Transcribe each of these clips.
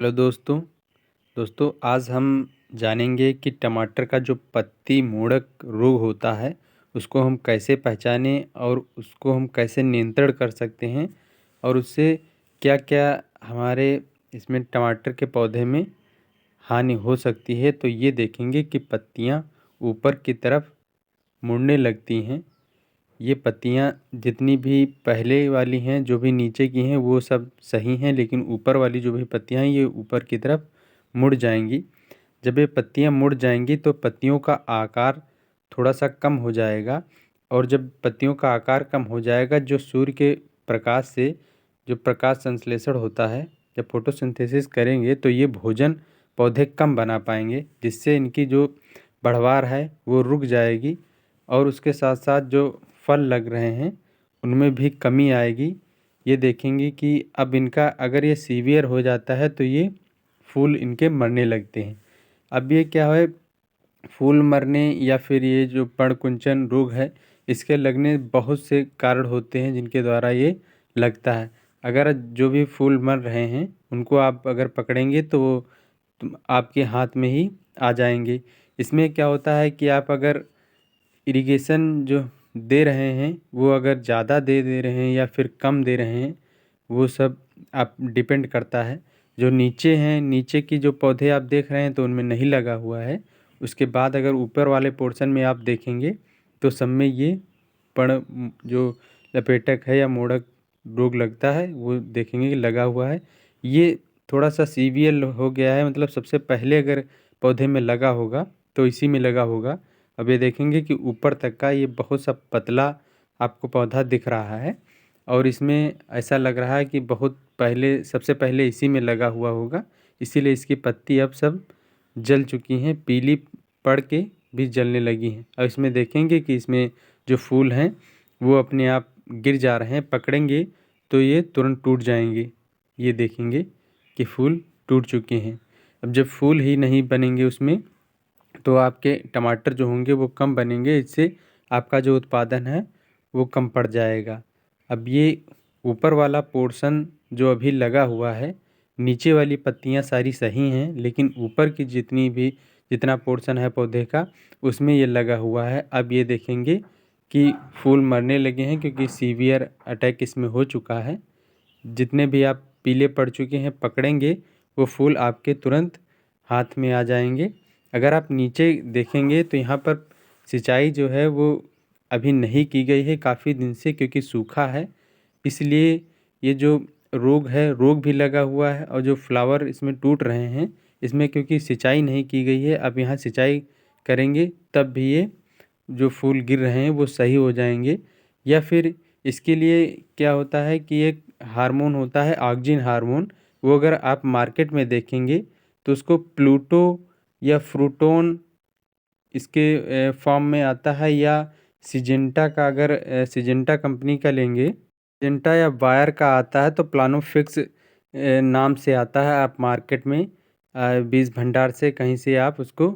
Hello दोस्तों। आज हम जानेंगे कि टमाटर का जो पत्ती मूढ़क रोग होता है उसको हम कैसे पहचानें और उसको हम कैसे नियंत्रण कर सकते हैं और उससे क्या-क्या हमारे इसमें टमाटर के पौधे में हानि हो सकती है। तो ये देखेंगे कि पत्तियाँ ऊपर की तरफ मुड़ने लगती हैं। ये पत्तियाँ जितनी भी पहले वाली हैं, जो भी नीचे की हैं, वो सब सही हैं, लेकिन ऊपर वाली जो भी पत्तियाँ हैं, ये ऊपर की तरफ मुड़ जाएंगी। जब ये पत्तियाँ मुड़ जाएंगी तो पत्तियों का आकार थोड़ा-सा कम हो जाएगा और जब पत्तियों का आकार कम हो जाएगा, जो सूर्य के प्रकाश से जो प्रकाश संश्लेषण होता है, जब फोटोसिंथेसिस करेंगे तो ये भोजन पौधे कम बना पाएँगे, जिससे इनकी जो बढ़वार है, वो रुक जाएगी और उसके साथ-साथ जो फल लग रहे हैं, उनमें भी कमी आएगी। ये देखेंगे कि अब इनका अगर ये सीवियर हो जाता है तो ये फूल इनके मरने लगते हैं। अब ये क्या है, फूल मरने या फिर ये जो पर्ण-कुंचन रोग है, इसके लगने बहुत से कारण होते हैं जिनके द्वारा ये लगता है। अगर जो भी फूल मर रहे हैं, उनको आप अगर पकड़ेंगे तो वो आपके हाथ में ही आ जाएँगे। इसमें क्या होता है कि आप अगर इरिगेशन जो दे रहे हैं, वो अगर ज़्यादा दे दे रहे हैं या फिर कम दे रहे हैं, वो सब आप डिपेंड करता है। जो नीचे हैं, नीचे की जो पौधे आप देख रहे हैं तो उनमें नहीं लगा हुआ है। उसके बाद अगर ऊपर वाले पोर्शन में आप देखेंगे तो सब में ये जो लपेटक है या मोड़क रोग लगता है, वो देखेंगे कि लगा हुआ है। ये थोड़ा-सा सीवियर हो गया है, मतलब सबसे पहले अगर पौधे में लगा होगा, तो इसी में लगा होगा। अब ये देखेंगे कि ऊपर तक का ये बहुत सा पतला आपको पौधा दिख रहा है और इसमें ऐसा लग रहा है कि बहुत पहले सबसे पहले इसी में लगा हुआ होगा, इसीलिए इसकी पत्ती अब सब जल चुकी हैं, पीली पड़ के भी जलने लगी हैं। और इसमें देखेंगे कि इसमें जो फूल हैं, वो अपने आप गिर जा रहे हैं, पकड़ेंगे तो ये तुरंत टूट जाएँगे। ये देखेंगे कि फूल टूट चुके हैं। अब जब फूल ही नहीं बनेंगे उसमें, तो आपके टमाटर जो होंगे वो कम बनेंगे, इससे आपका जो उत्पादन है वो कम पड़ जाएगा। अब ये ऊपर वाला पोर्शन जो अभी लगा हुआ है, नीचे वाली पत्तियाँ सारी सही हैं, लेकिन ऊपर की जितना पोर्शन है पौधे का, उसमें ये लगा हुआ है। अब ये देखेंगे कि फूल मरने लगे हैं क्योंकि सीवियर अटैक इसमें हो चुका है। जितने भी आप पीले पड़ चुके हैं, पकड़ेंगे, वो फूल आपके तुरंत हाथ में आ जाएँगे। अगर आप नीचे देखेंगे तो यहाँ पर सिंचाई जो है वो अभी नहीं की गई है काफ़ी दिन से, क्योंकि सूखा है। इसलिए ये जो रोग भी लगा हुआ है और जो फ्लावर इसमें टूट रहे हैं, इसमें क्योंकि सिंचाई नहीं की गई है। अब यहाँ सिंचाई करेंगे तब भी ये जो फूल गिर रहे हैं वो सही हो जाएँगे। या फिर इसके लिए क्या होता है कि एक हार्मोन होता है, ऑक्जिन हार्मोन, वो अगर आप मार्केट में देखेंगे तो उसको प्लूटो या फ्रूटोन इसके फॉर्म में आता है, या सिजेंटा का अगर सिजेंटा कंपनी का लेंगे, सिजेंटा या बायर का आता है, तो प्लानोफिक्स नाम से आता है। आप मार्केट में बीज भंडार से कहीं से आप उसको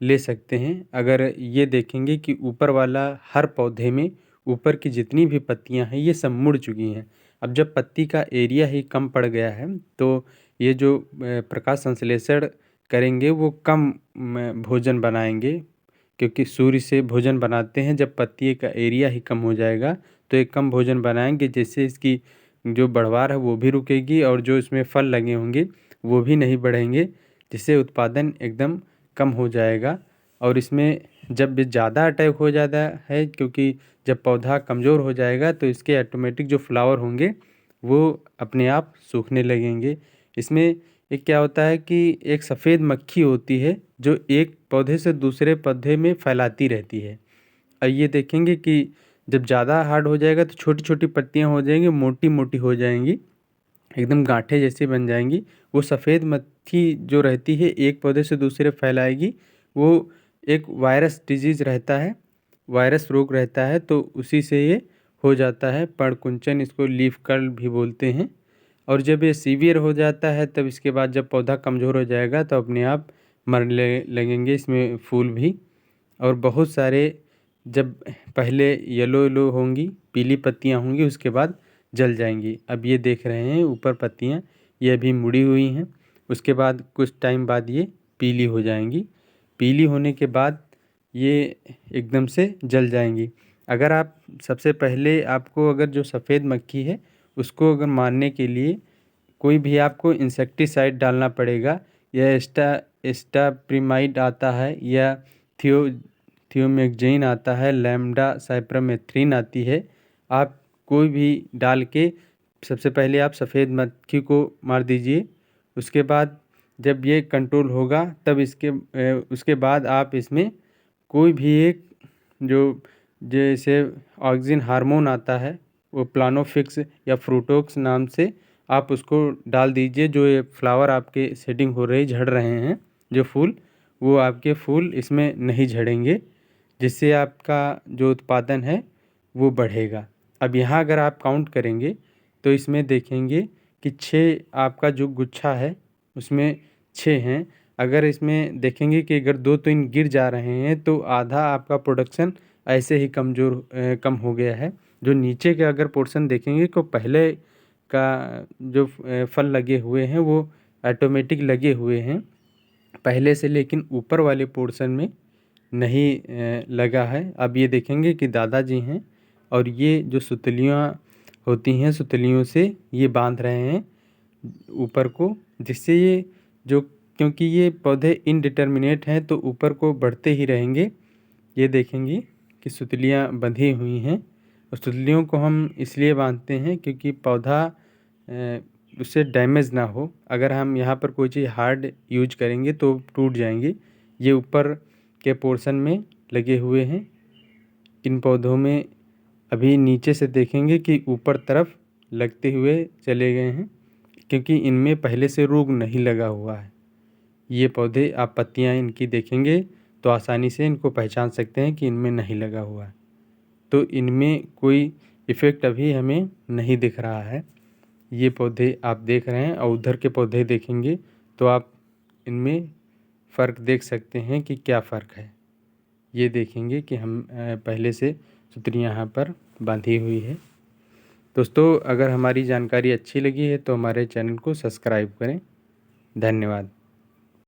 ले सकते हैं। अगर ये देखेंगे कि ऊपर वाला हर पौधे में ऊपर की जितनी भी पत्तियां हैं, ये सब मुड़ चुकी हैं। अब जब पत्ती का एरिया ही कम पड़ गया है, तो ये जो प्रकाश संश्लेषण करेंगे वो कम भोजन बनाएंगे, क्योंकि सूर्य से भोजन बनाते हैं। जब पत्ती का एरिया ही कम हो जाएगा तो ये कम भोजन बनाएंगे, जिससे इसकी जो बढ़वार है वो भी रुकेगी और जो इसमें फल लगे होंगे वो भी नहीं बढ़ेंगे, जिससे उत्पादन एकदम कम हो जाएगा। और इसमें जब ज़्यादा अटैक हो जाता है, क्योंकि जब पौधा कमज़ोर हो जाएगा तो इसके ऑटोमेटिक जो फ्लावर होंगे वो अपने आप सूखने लगेंगे। इसमें एक क्या होता है कि एक सफ़ेद मक्खी होती है जो एक पौधे से दूसरे पौधे में फैलाती रहती है। ये देखेंगे कि जब ज़्यादा हार्ड हो जाएगा तो छोटी-छोटी पत्तियाँ हो जाएँगी, मोटी-मोटी हो जाएँगी, एकदम गाँठें जैसी बन जाएँगी। वो सफ़ेद मक्खी जो रहती है एक पौधे से दूसरे फैलाएगी। वो एक वायरस डिजीज़ रहता है, वायरस रोग रहता है, तो उसी से ये हो जाता है। पर्ण-कुंचन, इसको लीफ कर्ल भी बोलते हैं। और जब ये सीवियर हो जाता है तब इसके बाद जब पौधा कमज़ोर हो जाएगा तो अपने आप मरने लगेंगे इसमें फूल भी। और बहुत सारे जब पहले येलो येलो होंगी, पीली पत्तियां होंगी, उसके बाद जल जाएंगी। अब ये देख रहे हैं ऊपर पत्तियां, ये अभी मुड़ी हुई हैं। उसके बाद कुछ टाइम बाद ये पीली हो जाएंगी। पीली होने के बाद ये एकदम से जल जाएंगी। अगर आप सबसे पहले आपको अगर जो सफ़ेद मक्खी है उसको अगर मारने के लिए कोई भी आपको इंसेक्टिसाइड डालना पड़ेगा, या एस्टाप्रीमाइड आता है, या थियोमेक्जिन आता है, लैम्बडा साइप्रमेथ्रिन आती है। आप कोई भी डाल के सबसे पहले आप सफ़ेद मक्खी को मार दीजिए। उसके बाद जब ये कंट्रोल होगा तब उसके बाद आप इसमें कोई भी एक जो जैसे ऑक्सिन हार्मोन आता है वो प्लानोफिक्स या फ्रूटोक्स नाम से आप उसको डाल दीजिए। जो ये फ्लावर आपके सेटिंग हो रही झड़ रहे हैं जो फूल, वो आपके फूल इसमें नहीं झड़ेंगे, जिससे आपका जो उत्पादन है वो बढ़ेगा। अब यहाँ अगर आप काउंट करेंगे तो इसमें देखेंगे कि 6 आपका जो गुच्छा है उसमें 6 हैं। अगर इसमें देखेंगे कि अगर 2-3 गिर जा रहे हैं तो आधा आपका प्रोडक्शन ऐसे ही कम हो गया है। जो नीचे के अगर पोर्शन देखेंगे तो पहले का जो फल लगे हुए हैं वो ऑटोमेटिक लगे हुए हैं पहले से, लेकिन ऊपर वाले पोर्शन में नहीं लगा है। अब ये देखेंगे कि दादाजी हैं और ये जो सुतलियाँ होती हैं सुतलियों से ये बांध रहे हैं ऊपर को, जिससे ये जो क्योंकि ये पौधे इनडिटर्मिनेट हैं तो ऊपर को बढ़ते ही रहेंगे। ये देखेंगे कि सुतलियाँ बंधी हुई हैं, और सुतलियों को हम इसलिए बांधते हैं क्योंकि पौधा उससे डैमेज ना हो। अगर हम यहाँ पर कोई चीज़ हार्ड यूज करेंगे तो टूट जाएंगी। ये ऊपर के पोर्शन में लगे हुए हैं इन पौधों में। अभी नीचे से देखेंगे कि ऊपर तरफ लगते हुए चले गए हैं क्योंकि इनमें पहले से रोग नहीं लगा हुआ है। ये पौधे आप पत्तियाँ इनकी देखेंगे तो आसानी से इनको पहचान सकते हैं कि इनमें नहीं लगा हुआ है। तो इनमें कोई इफ़ेक्ट अभी हमें नहीं दिख रहा है। ये पौधे आप देख रहे हैं और उधर के पौधे देखेंगे तो आप इनमें फ़र्क देख सकते हैं कि क्या फ़र्क है। ये देखेंगे कि हम पहले से सुतलियाँ यहाँ पर बांधी हुई है। दोस्तों, अगर हमारी जानकारी अच्छी लगी है तो हमारे चैनल को सब्सक्राइब करें। धन्यवाद।